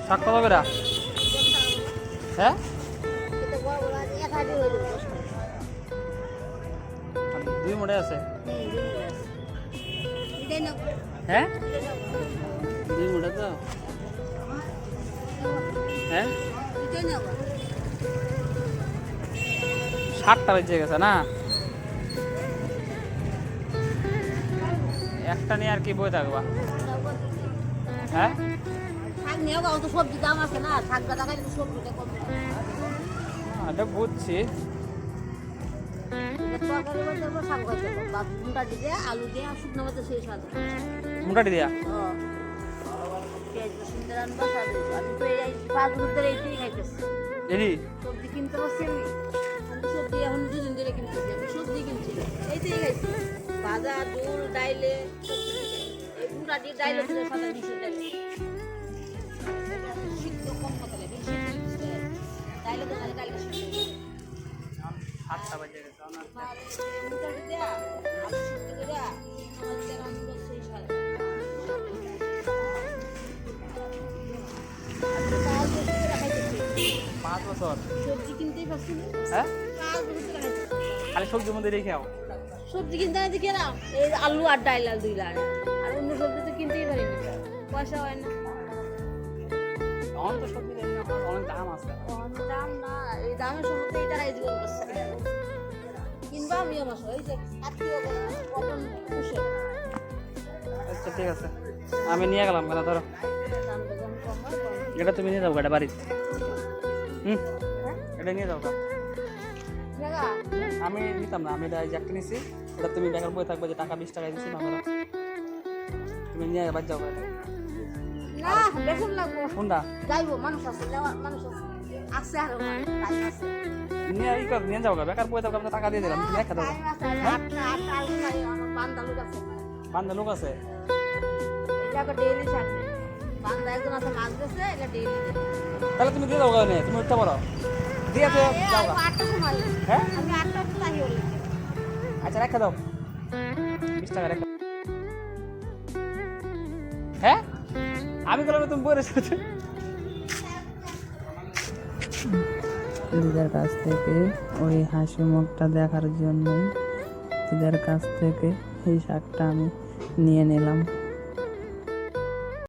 শাক কত বেড়া? হ্যাঁ, দুই মোটে আছে। হ্যাঁ, দুই মোটে তো। হ্যাঁ, 7টা বেজে গেছে না? একটা নিয়ে আর কি বই থাকবা? হ্যাঁ, সবজি দাম আছে না, শাকটা টাকা সবজিটা কম। এটা বুঝছি। আলু দিয়ে শুকনো মতো শেষ হবে। মোটাটি দিয়া আমি তো এই 5 বছর ধরে এইটাই খাইতেছি। এরি সবজি কিনতে পারছি আমি সবজি এখন 2 দিন ধরে কিনতেছি। আমি সবজি কিনছি এইটাই খাইছি। ভাজা ঝোল ডাইলে এই গুঁড়া দিয়ে ডাইলে সাদা মিশে ডাইলে সিদ্ধ কম কথা লাগে ডাইলে তো ডাইলে সিদ্ধ 7টা বেজে গেছে। দেয়া আলু সিদ্ধ করে আমাদের রান্না সেই সাথে 5 বছর সবজি কিনতেই পারছি না। হ্যাঁ, 5 বছর খাইছি। খালি সবজির মধ্যে রেখে আও। সবজি কিনতে না দেখি না এই আলু আর ডাইল আর 2 লাখ আর অন্য সবজি তো কিনতেই পারি না, পয়সা হয় না। তখন তো সবজি দেখি না, অনেক দাম আছে। অনেক দাম না, এই দামের সময় এই টাকায় জীবন করছে কিনবা আমি আমার এই যে আত্মীয় কটন খুশি আচ্ছা ঠিক আছে, আমি নিয়ে গেলাম। কেন ধরো দামটা যখন কম হয় কম। এটা তুমি নিয়ে যাও গাড়ি বাড়িতে। এটা নিয়ে যাও গা। জায়গা আমি নিতাম না, আমি এটা একটা নিছি। এটা তুমি ব্যাগের বই থাকবে যে টাকা 20 টাকা দিচ্ছি না ধরো, তুমি নিয়ে বাদ যাও গাড়ি। না বেতন লাগবো কোনটা যাইবো, মানুষ আছে যাওয়ার মানুষ আছে আছে আর টাইম আছে। নিয়ে ই কর, নিয়ে যাও গা। বেকার বই থাকবে, টাকা দিয়ে দিলাম, তুমি রেখে দাও। টাইম আছে আটটা আলু নাই আমার বান্দা লোক আছে। বান্ধব লোক আছে। এটা ডেইলি থাকে বান্দা একজন আছে মাছ গেছে এটা ডেইলি তাহলে তুমি দিয়ে দাও গা, নিয়ে তুমি উঠতে পারো, দিয়ে দিয়ে যাও গা। 8টার সময় হ্যাঁ, আমি 8টার সময় আহি হল। আচ্ছা রেখে দাও, 20 টাকা রেখে। হ্যাঁ, আমি গেলাম তুমি বই রেখে। দিদার কাছ থেকে ওই হাসি মুখটা দেখার জন্যই দিদার কাছ থেকে এই শাকটা আমি নিয়ে নিলাম।